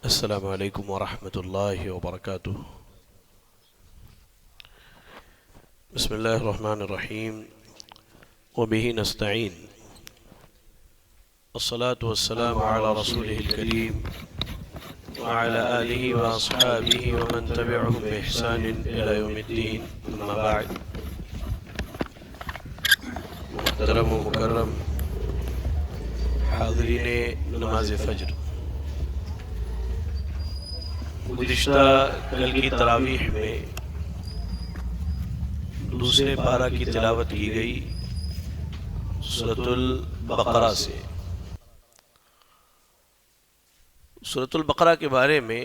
السلام علیکم ورحمۃ اللہ وبرکاتہ۔ بسم اللہ الرحمن الرحیم وبہ نستعین والصلاة والسلام علی رسولہ الکریم وعلی آلہ واصحابہ ومن تبعهم بإحسان الی یوم الدین، اما بعد۔ محترم و مکرم حاضرین نماز فجر، گزشتہ کل کی تراویح میں دوسرے پارہ کی تلاوت کی گئی سورۃ البقرہ سے۔ سورۃ البقرہ کے بارے میں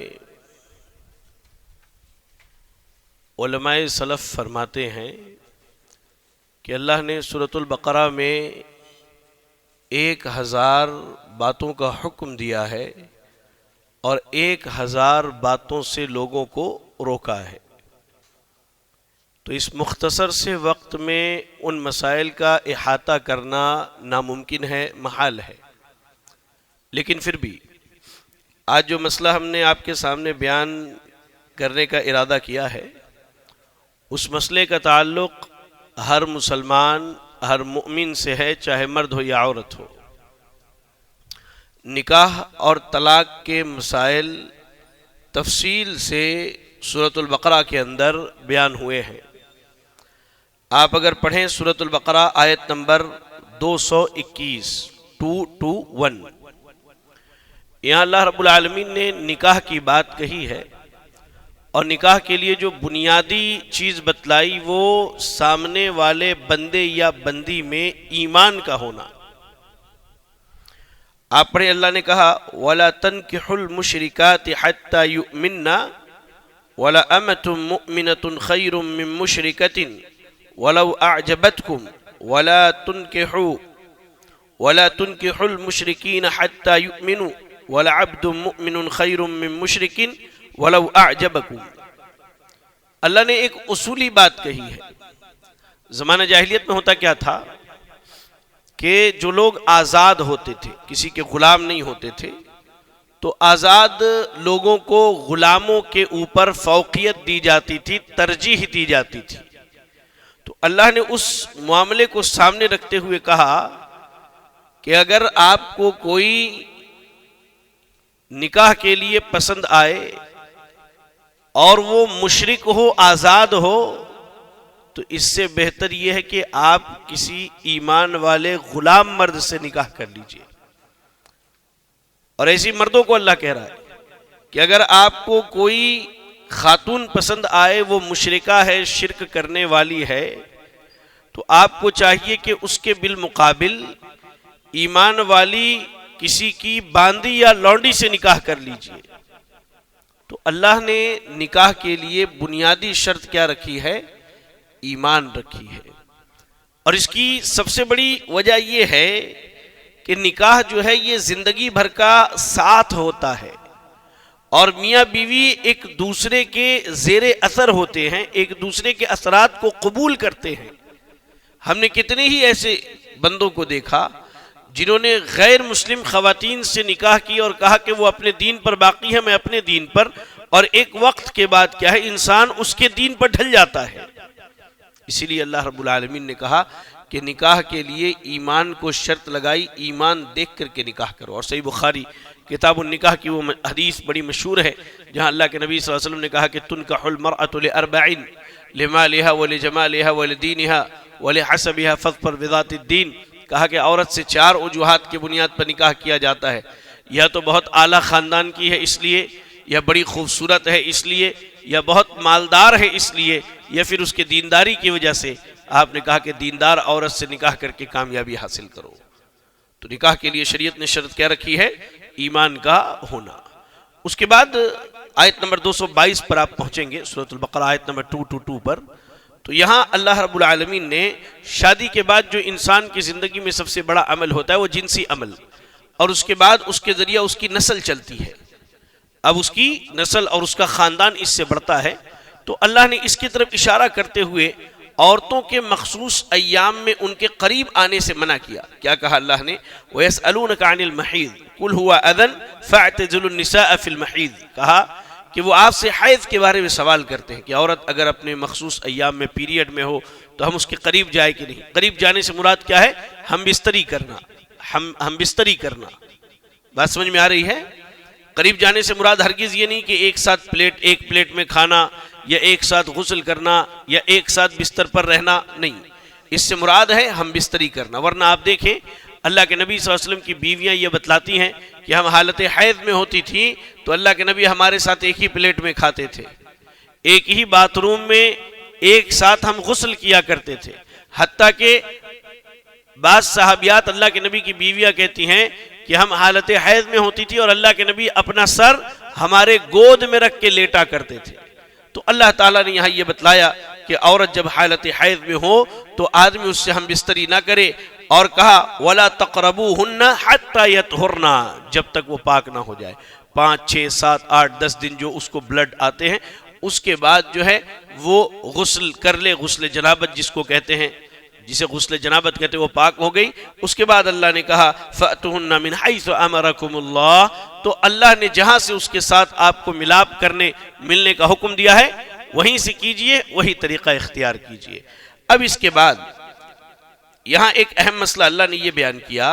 علماء سلف فرماتے ہیں کہ اللہ نے سورۃ البقرہ میں 1000 باتوں کا حکم دیا ہے اور 1000 باتوں سے لوگوں کو روکا ہے۔ تو اس مختصر سے وقت میں ان مسائل کا احاطہ کرنا ناممکن ہے، محال ہے، لیکن پھر بھی آج جو مسئلہ ہم نے آپ کے سامنے بیان کرنے کا ارادہ کیا ہے، اس مسئلے کا تعلق ہر مسلمان، ہر مؤمن سے ہے، چاہے مرد ہو یا عورت ہو۔ نکاح اور طلاق کے مسائل تفصیل سے سورۃ البقرہ کے اندر بیان ہوئے ہیں۔ آپ اگر پڑھیں سورۃ البقرہ آیت نمبر 221 221، یہاں اللہ رب العالمین نے نکاح کی بات کہی ہے، اور نکاح کے لیے جو بنیادی چیز بتلائی وہ سامنے والے بندے یا بندی میں ایمان کا ہونا۔ آپ پڑھیں، اللہ نے کہا وَلَا تَنْكِحُوا الْمُشْرِكَاتِ حَتَّى يُؤْمِنَّ وَلَأَمَةٌ مُؤْمِنَةٌ خَيْرٌ مِّن مُّشْرِكَةٍ وَلَوْ أَعْجَبَتْكُمْ وَلَا تُنْكِحُوا الْمُشْرِكِينَ حَتَّى يُؤْمِنُوا وَلَعَبْدٌ مُؤْمِنٌ خَيْرٌ مِّن مُّشْرِكٍ وَلَوْ أَعْجَبَكُمْ۔ اللہ نے ایک اصولی بات کہی ہے۔ زمانہ جاہلیت میں ہوتا کیا تھا کہ جو لوگ آزاد ہوتے تھے، کسی کے غلام نہیں ہوتے تھے، تو آزاد لوگوں کو غلاموں کے اوپر فوقیت دی جاتی تھی، ترجیح دی جاتی تھی۔ تو اللہ نے اس معاملے کو سامنے رکھتے ہوئے کہا کہ اگر آپ کو کوئی نکاح کے لیے پسند آئے اور وہ مشرک ہو، آزاد ہو، تو اس سے بہتر یہ ہے کہ آپ کسی ایمان والے غلام مرد سے نکاح کر لیجئے۔ اور ایسی مردوں کو اللہ کہہ رہا ہے کہ اگر آپ کو کوئی خاتون پسند آئے، وہ مشرکہ ہے، شرک کرنے والی ہے، تو آپ کو چاہیے کہ اس کے بالمقابل ایمان والی کسی کی باندی یا لونڈی سے نکاح کر لیجئے۔ تو اللہ نے نکاح کے لیے بنیادی شرط کیا رکھی ہے؟ ایمان رکھی ہے۔ اور اس کی سب سے بڑی وجہ یہ ہے کہ نکاح جو ہے یہ زندگی بھر کا ساتھ ہوتا ہے، اور میاں بیوی ایک دوسرے کے زیر اثر ہوتے ہیں، ایک دوسرے کے اثرات کو قبول کرتے ہیں۔ ہم نے کتنے ہی ایسے بندوں کو دیکھا جنہوں نے غیر مسلم خواتین سے نکاح کی اور کہا کہ وہ اپنے دین پر باقی ہے، میں اپنے دین پر، اور ایک وقت کے بعد کیا ہے، انسان اس کے دین پر ڈھل جاتا ہے۔ اسی لیے اللہ رب العالمین نے کہا کہ نکاح کے لیے ایمان کو شرط لگائی، ایمان دیکھ کر کے نکاح کرو۔ اور صحیح بخاری کتاب النکاح کی وہ حدیث بڑی مشہور ہے جہاں اللہ کے نبی صلی اللہ علیہ وسلم نے کہا کہ تنکح المرأة لأربعین لمالها ولجمالها ولدینها ولحسبها فاظفر بذات الدین۔ کہا کہ عورت سے 4 وجوہات کی بنیاد پر نکاح کیا جاتا ہے، یا تو بہت اعلیٰ خاندان کی ہے اس لیے، یا بڑی خوبصورت ہے اس لیے، یا بہت مالدار ہے اس لیے، یا پھر اس کے دینداری کی وجہ سے۔ آپ نے کہا کہ دیندار عورت سے نکاح کر کے کامیابی حاصل کرو۔ تو نکاح کے لیے شریعت نے شرط کیا رکھی ہے؟ ایمان کا ہونا۔ اس کے بعد آیت نمبر 222 پر آپ پہنچیں گے، سورۃ البقرہ آیت نمبر 222 پر، تو یہاں اللہ رب العالمین نے شادی کے بعد جو انسان کی زندگی میں سب سے بڑا عمل ہوتا ہے وہ جنسی عمل، اور اس کے بعد اس کے ذریعہ اس کی نسل چلتی ہے۔ اب اس کی نسل اور اس کا خاندان اس سے بڑھتا ہے، تو اللہ نے اس کی طرف اشارہ کرتے ہوئے عورتوں کے مخصوص ایام میں ان کے قریب آنے سے منع کیا. کیا کہا اللہ نے؟ وَيَسْأَلُونَكَ عَنِ الْمَحِيضِ قُلْ هُوَ أَذًى فَاعْتَزِلُوا النِّسَاءَ فِي الْمَحِيضِ. کہا کہ وہ آپ سے حیض کے بارے میں سوال کرتے ہیں کہ عورت اگر اپنے مخصوص ایام میں پیریڈ میں ہو تو ہم اس کے قریب جائے کہ نہیں. قریب جانے سے مراد کیا ہے؟ ہم بستری کرنا. ہم بستری کرنا. بات سمجھ میں آ رہی ہے؟ قریب جانے سے مراد ہرگز یہ نہیں کہ ایک پلیٹ میں کھانا یا ایک ساتھ غسل کرنا یا ایک ساتھ بستر پر رہنا نہیں. اس سے مراد ہے ہم بستری کرنا. ورنہ آپ دیکھیں اللہ کے نبی صلی اللہ علیہ وسلم کی بیویاں یہ بتلاتی ہیں کہ ہم حالت حیض میں ہوتی تھی تو اللہ کے نبی ہمارے ساتھ ایک ہی پلیٹ میں کھاتے تھے, ایک ہی باتھ روم میں ایک ساتھ ہم غسل کیا کرتے تھے. حتیٰ کہ بعض صحابیات اللہ کے نبی کی بیویاں کہتی ہیں کہ ہم حالت حیض میں ہوتی تھی اور اللہ کے نبی اپنا سر ہمارے گود میں رکھ کے لیٹا کرتے تھے. تو اللہ تعالیٰ نے یہاں یہ بتلایا کہ عورت جب حالت حیض میں ہو تو آدمی اس سے ہم بستری نہ کرے, اور کہا وَلَا تَقْرَبُوهُنَّ حَتَّى يَطْهُرْنَ, جب تک وہ پاک نہ ہو جائے. 5, 6, 7, 8, 10 دن جو اس کو بلڈ آتے ہیں اس کے بعد جو ہے وہ غسل کر لے, غسل جنابت جس کو کہتے ہیں, جسے غسل جنابت کہتے ہیں, وہ پاک ہو گئی. اس کے بعد اللہ نے کہا فَأْتُوهُنَّ مِنْ حَيْثُ أَمَرَكُمُ اللَّهُ, تو اللہ نے جہاں سے اس کے ساتھ آپ کو ملاپ کرنے ملنے کا حکم دیا ہے وہیں سے کیجئے, وہی طریقہ اختیار کیجئے. اب اس کے بعد یہاں ایک اہم مسئلہ اللہ نے یہ بیان کیا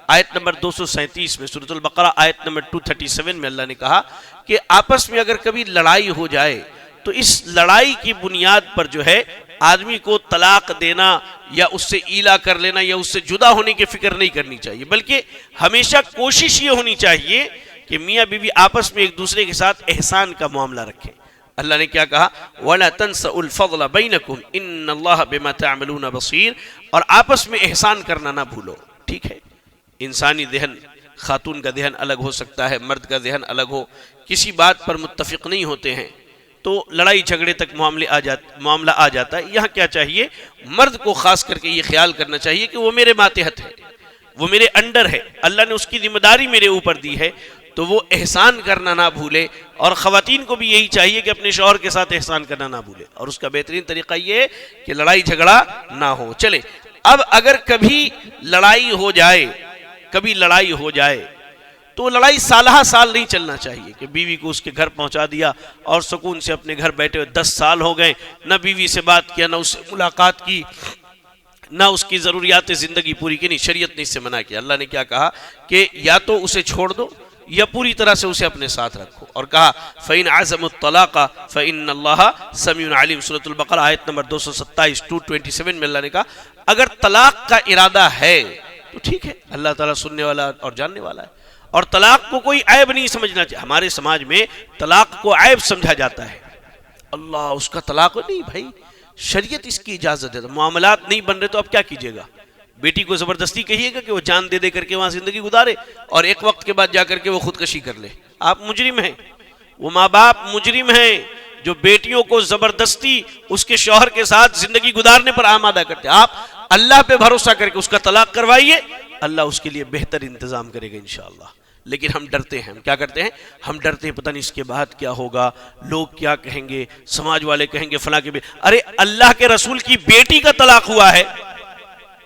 آیت نمبر 237 میں, سورۃ البقرہ آیت نمبر 237 میں اللہ نے کہا کہ آپس میں اگر کبھی لڑائی ہو جائے تو اس لڑائی کی بنیاد پر جو ہے آدمی کو طلاق دینا یا اس سے ایلا کر لینا یا اس سے جدا ہونے کی فکر نہیں کرنی چاہیے, بلکہ ہمیشہ کوشش یہ ہونی چاہیے کہ میاں بیوی آپس میں ایک دوسرے کے ساتھ احسان کا معاملہ رکھیں. اللہ نے کیا کہا؟ وَلَا تَنْسَئُوا الْفَضْلَ بَيْنَكُمْ إِنَّ اللَّهَ بِمَا تَعْمَلُونَ بَصِيرٌ, اور آپس میں احسان کرنا نہ بھولو. ٹھیک ہے, انسانی ذہن, خاتون کا ذہن الگ ہو سکتا ہے, مرد کا ذہن الگ ہو, کسی بات پر متفق نہیں ہوتے ہیں تو لڑائی جھگڑے تک معاملہ آ جاتا ہے. یہاں کیا چاہیے؟ مرد کو خاص کر کے یہ خیال کرنا چاہیے کہ وہ میرے ماتحت ہے, وہ میرے انڈر ہے, اللہ نے اس کی ذمہ داری میرے اوپر دی ہے, تو وہ احسان کرنا نہ بھولے. اور خواتین کو بھی یہی چاہیے کہ اپنے شوہر کے ساتھ احسان کرنا نہ بھولے, اور اس کا بہترین طریقہ یہ ہے کہ لڑائی جھگڑا نہ ہو. چلے, اب اگر کبھی لڑائی ہو جائے تو لڑائی سالہ سال نہیں چلنا چاہیے کہ بیوی کو اس کے گھر پہنچا دیا اور سکون سے اپنے گھر بیٹھے ہوئے 10 سال ہو گئے, نہ بیوی سے بات کیا, نہ اس سے ملاقات کی, نہ اس کی ضروریات زندگی پوری کی. نہیں, شریعت نے اس سے منع کیا. اللہ نے کیا کہا کہ یا تو اسے چھوڑ دو یا پوری طرح سے اسے اپنے ساتھ رکھو, اور کہا فَإِنْ عَزَمُوا الطَّلَاقَ فَإِنَّ اللَّهَ سَمِيعٌ عَلِيمٌ. سورۃ البقرہ آیت نمبر 227 227 میں اللہ نے کہا اگر طلاق کا ارادہ ہے تو ٹھیک ہے, اللہ تعالیٰ سننے والا اور جاننے والا ہے. اور طلاق کو کوئی عیب نہیں سمجھنا چاہیے. ہمارے سماج میں طلاق کو عیب سمجھا جاتا ہے. اللہ, اس کا طلاق نہیں بھائی, شریعت اس کی اجازت ہے. معاملات نہیں بن رہے تو اب کیا کیجیے گا؟ بیٹی کو زبردستی کہیے گا کہ وہ جان دے کر کے وہاں زندگی گزارے اور ایک وقت کے بعد جا کر کے وہ خودکشی کر لے؟ آپ مجرم ہیں, وہ ماں باپ مجرم ہیں جو بیٹیوں کو زبردستی اس کے شوہر کے ساتھ زندگی گزارنے پر آمادہ کرتے. آپ اللہ پہ بھروسہ کر کے اس کا طلاق کروائیے, اللہ اس کے لیے بہتر انتظام کرے گا انشاءاللہ. لیکن ہم ڈرتے ہیں. ہم کیا کرتے ہیں؟ ہم ڈرتے ہیں پتہ نہیں اس کے بعد کیا ہوگا, لوگ کیا کہیں گے, سماج والے کہیں گے فلاں کے ارے اللہ کے رسول کی بیٹی کا طلاق ہوا ہے,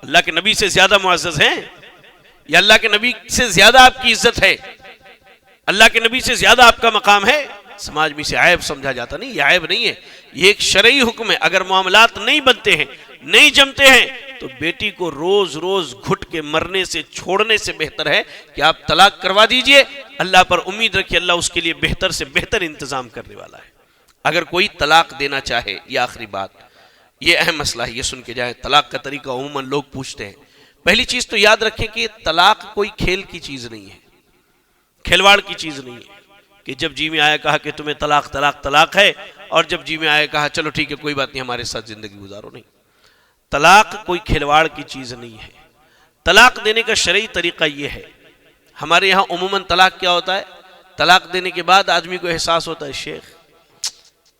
اللہ کے نبی سے زیادہ معزز ہیں یا اللہ کے نبی سے زیادہ آپ کی عزت ہے, اللہ کے نبی سے زیادہ آپ کا مقام ہے؟ سماج میں سے عیب سمجھا جاتا. نہیں, یہ عیب نہیں ہے, یہ ایک شرعی حکم ہے. اگر معاملات نہیں بنتے ہیں, نہیں جمتے ہیں, تو بیٹی کو روز روز گھٹ کے مرنے سے, چھوڑنے سے بہتر ہے کہ آپ طلاق کروا دیجئے. اللہ پر امید رکھیے, اللہ اس کے لیے بہتر سے بہتر انتظام کرنے والا ہے. اگر کوئی طلاق دینا چاہے, یہ آخری بات, یہ اہم مسئلہ ہے, یہ سن کے جائیں. طلاق کا طریقہ عموماً لوگ پوچھتے ہیں. پہلی چیز تو یاد رکھیں کہ طلاق کوئی کھیل کی چیز نہیں ہے, کھلواڑ کی چیز نہیں ہے کہ جب جی میں آیا کہا کہ تمہیں طلاق طلاق طلاق ہے, اور جب جی میں آیا کہا چلو ٹھیک ہے کوئی بات نہیں ہمارے ساتھ زندگی گزارو. نہیں, طلاق کوئی کھلواڑ کی چیز نہیں ہے. طلاق دینے کا شرعی طریقہ یہ ہے. ہمارے یہاں عموماً طلاق کیا ہوتا ہے؟ طلاق دینے کے بعد آدمی کو احساس ہوتا ہے شیخ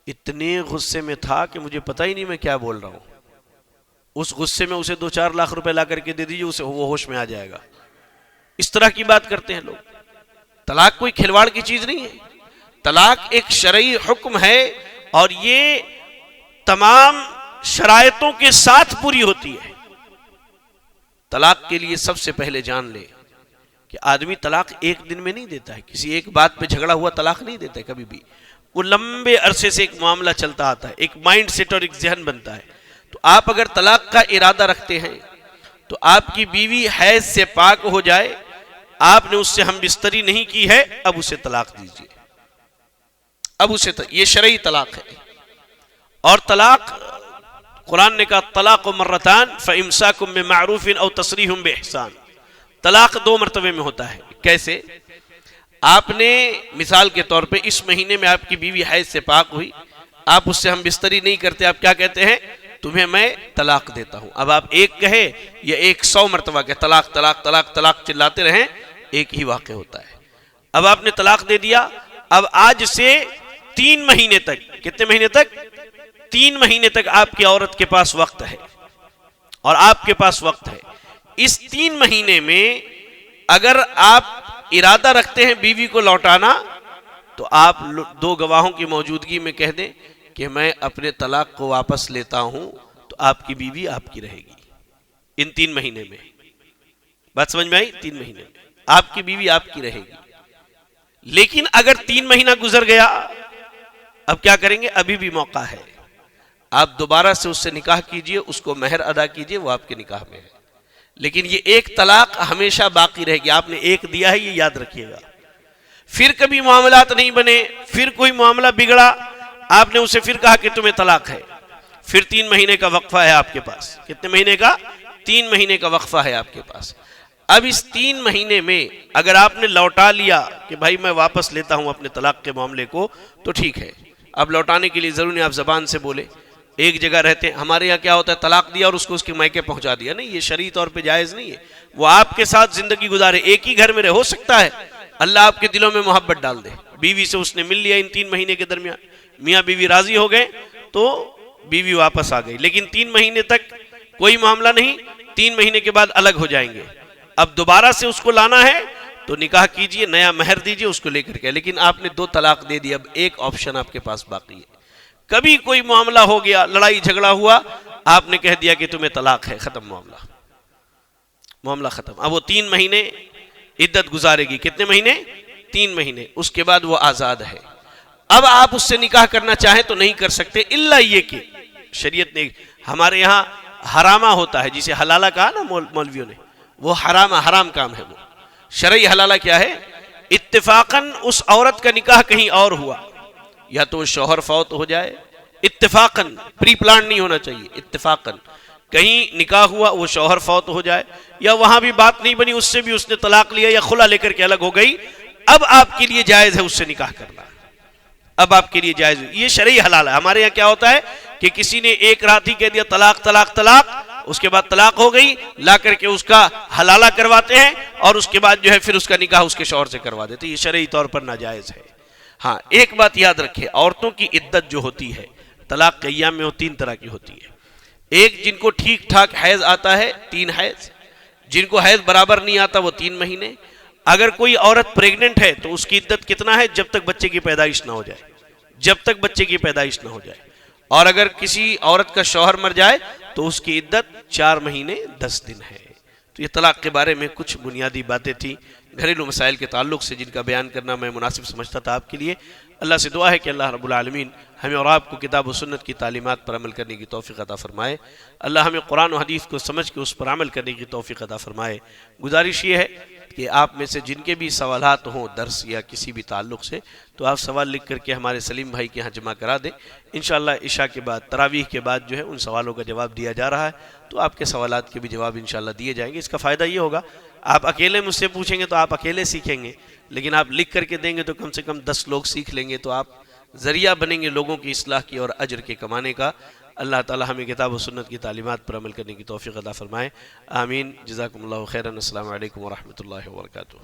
اتنے غصے میں تھا کہ مجھے پتہ ہی نہیں میں کیا بول رہا ہوں. اس غصے میں اسے 2-4 لاکھ روپے لا کر کے دے دیجیے, اسے وہ ہوش میں آ جائے گا. اس طرح کی بات کرتے ہیں لوگ. طلاق کوئی کھلواڑ کی چیز نہیں ہے. طلاق ایک شرعی حکم ہے, اور یہ تمام شرائطوں کے ساتھ پوری ہوتی ہے۔ طلاق کے لیے سب سے پہلے جان لے کہ آدمی طلاق ایک دن میں نہیں دیتا ہے، کسی ایک بات پہ جھگڑا ہوا طلاق نہیں دیتا ہے کبھی بھی، وہ لمبے عرصے سے ایک معاملہ چلتا آتا ہے، ایک مائنڈ سیٹ اور ایک ذہن بنتا ہے۔ تو آپ اگر طلاق کا ارادہ رکھتے ہیں تو آپ کی بیوی حیض سے پاک ہو جائے، آپ نے اس سے ہم بستری نہیں کی ہے، اب اسے طلاق دیجیے، اب اسے یہ شرعی طلاق ہے۔ اور طلاق قرآن نے کہا طلاق مرتان فامساکم بمعروف او تسریح باحسان، طلاق دو مرتبے میں ہوتا ہے۔ کیسے؟ آپ نے مثال کے طور پہ اس مہینے میں آپ کی بیوی حیض سے پاک ہوئی، آپ اس سے ہم بستری نہیں کرتے، آپ کیا کہتے ہیں؟ تمہیں میں طلاق دیتا ہوں۔ اب آپ ایک کہے یا 100 مرتبہ کہ طلاق طلاق طلاق طلاق چلاتے رہیں، ایک ہی واقع ہوتا ہے۔ اب آپ نے طلاق دے دیا، اب آج سے 3 مہینے تک، کتنے مہینے تک؟ 3 مہینے تک آپ کی عورت کے پاس وقت ہے اور آپ کے پاس وقت ہے۔ اس 3 مہینے میں اگر آپ ارادہ رکھتے ہیں بیوی کو لوٹانا، تو آپ 2 گواہوں کی موجودگی میں کہہ دیں کہ میں اپنے طلاق کو واپس لیتا ہوں، تو آپ کی بیوی آپ کی رہے گی ان 3 مہینے میں۔ بات سمجھ میں آئی؟ 3 مہینے میں آپ کی بیوی آپ کی رہے گی۔ لیکن اگر 3 مہینہ گزر گیا، اب کیا کریں گے؟ ابھی بھی موقع ہے، آپ دوبارہ سے اس سے نکاح کیجئے، اس کو مہر ادا کیجئے، وہ آپ کے نکاح میں ہے۔ لیکن یہ ایک طلاق ہمیشہ باقی رہے گی، آپ نے ایک دیا ہے، یہ یاد رکھیے گا۔ پھر کبھی معاملات نہیں بنے، پھر کوئی معاملہ بگڑا، آپ نے اسے پھر کہا کہ تمہیں طلاق ہے، پھر 3 مہینے کا وقفہ ہے آپ کے پاس۔ کتنے مہینے کا؟ 3 مہینے کا وقفہ ہے آپ کے پاس۔ اب اس 3 مہینے میں اگر آپ نے لوٹا لیا کہ بھائی میں واپس لیتا ہوں اپنے طلاق کے معاملے کو، تو ٹھیک ہے۔ اب لوٹانے کے لیے ضروری نہیں آپ زبان سے بولے، ایک جگہ رہتے ہیں، ہمارے یہاں کیا ہوتا ہے، طلاق دیا اور اس کو اس کے مائکے پہنچا دیا، نہیں، یہ شرعی طور پہ جائز نہیں ہے۔ وہ آپ کے ساتھ زندگی گزارے، ایک ہی گھر میں رہے، ہو سکتا ہے اللہ آپ کے دلوں میں محبت ڈال دے، بیوی سے اس نے مل لیا ان 3 مہینے کے درمیان، میاں بیوی راضی ہو گئے تو بیوی واپس آ گئی، لیکن 3 مہینے تک کوئی معاملہ نہیں، 3 مہینے کے بعد الگ ہو جائیں گے۔ اب دوبارہ سے اس کو لانا ہے تو نکاح کیجئے، نیا مہر دیجئے اس کو لے کر کے، لیکن آپ نے 2 طلاق دے دی، اب ایک آپشن آپ کے پاس باقی ہے۔ کبھی کوئی معاملہ ہو گیا، لڑائی جھگڑا ہوا، آپ نے کہہ دیا کہ تمہیں طلاق ہے، ختم معاملہ ختم۔ اب وہ 3 مہینے عدت گزارے گی، کتنے مہینے؟ 3 مہینے، اس کے بعد وہ آزاد ہے۔ اب آپ اس سے نکاح کرنا چاہیں تو نہیں کر سکتے، الا یہ کہ شریعت نے، ہمارے یہاں حرامہ ہوتا ہے، جسے حلالہ کہا نا مولویوں نے، وہ حرام کام ہے۔ وہ شرعی حلالہ کیا ہے؟ اتفاقاً اس عورت کا نکاح کہیں اور ہوا، یا تو شوہر فوت ہو جائے، اتفاقاً، پری پلان نہیں ہونا چاہیے، اتفاقاً کہیں نکاح ہوا، وہ شوہر فوت ہو جائے، یا وہاں بھی بات نہیں بنی، اس سے بھی اس نے طلاق لیا یا خلا لے کر کے الگ ہو گئی، اب آپ کے لیے جائز ہے اس سے نکاح کرنا، اب آپ کے لیے جائز ہے۔ یہ شرعی حلال ہے۔ ہمارے یہاں کیا ہوتا ہے کہ کسی نے ایک رات ہی کہہ دیا طلاق طلاق طلاق، اس کے بعد طلاق ہو گئی، لا کر کے اس کا حلالہ کرواتے ہیں، اور اس کے بعد جو ہے پھر اس کا نکاح اس کے شوہر سے کروا دیتے ہیں۔ یہ شرعی طور پر ناجائز ہے۔ ہاں، ایک بات یاد رکھے، عورتوں کی عدت جو ہوتی ہے طلاق کے ایام میں وہ 3 طرح کی ہوتی ہے۔ ایک جن کو ٹھیک ٹھاک حیض آتا ہے 3 حیض، جن کو حیض برابر نہیں آتا وہ 3 مہینے۔ اگر کوئی عورت پریگننٹ ہے تو اس کی عدت کتنا ہے؟ جب تک بچے کی پیدائش نہ ہو جائے، جب تک بچے کی پیدائش نہ ہو جائے۔ اور اگر کسی عورت کا شوہر مر جائے تو اس کی عدت 4 مہینے 10 دن ہے۔ تو یہ طلاق کے بارے میں کچھ بنیادی باتیں تھیں گھریلو مسائل کے تعلق سے، جن کا بیان کرنا میں مناسب سمجھتا تھا آپ کے لیے۔ اللہ سے دعا ہے کہ اللہ رب العالمین ہمیں اور آپ کو کتاب و سنت کی تعلیمات پر عمل کرنے کی توفیق عطا فرمائے۔ اللہ ہمیں قرآن و حدیث کو سمجھ کے اس پر عمل کرنے کی توفیق عطا فرمائے۔ گزارش یہ ہے کہ آپ میں سے جن کے بھی سوالات ہوں درس یا کسی بھی تعلق سے، تو آپ سوال لکھ کر کے ہمارے سلیم بھائی کے ہاں جمع کرا دیں۔ انشاءاللہ عشاء کے بعد، تراویح کے بعد جو ہے ان سوالوں کا جواب دیا جا رہا ہے، تو آپ کے سوالات کے بھی جواب انشاءاللہ دیے جائیں گے۔ اس کا فائدہ یہ ہوگا، آپ اکیلے مجھ سے پوچھیں گے تو آپ اکیلے سیکھیں گے، لیکن آپ لکھ کر کے دیں گے تو کم سے کم 10 لوگ سیکھ لیں گے، تو آپ ذریعہ بنیں گے لوگوں کی اصلاح کی اور اجر کے کمانے کا۔ اللہ تعالی ہمیں کتاب و سنت کی تعلیمات پر عمل کرنے کی توفیق عطا فرمائے۔ آمین۔ جزاکم اللہ خیرا۔ السلام علیکم ورحمۃ اللہ وبرکاتہ۔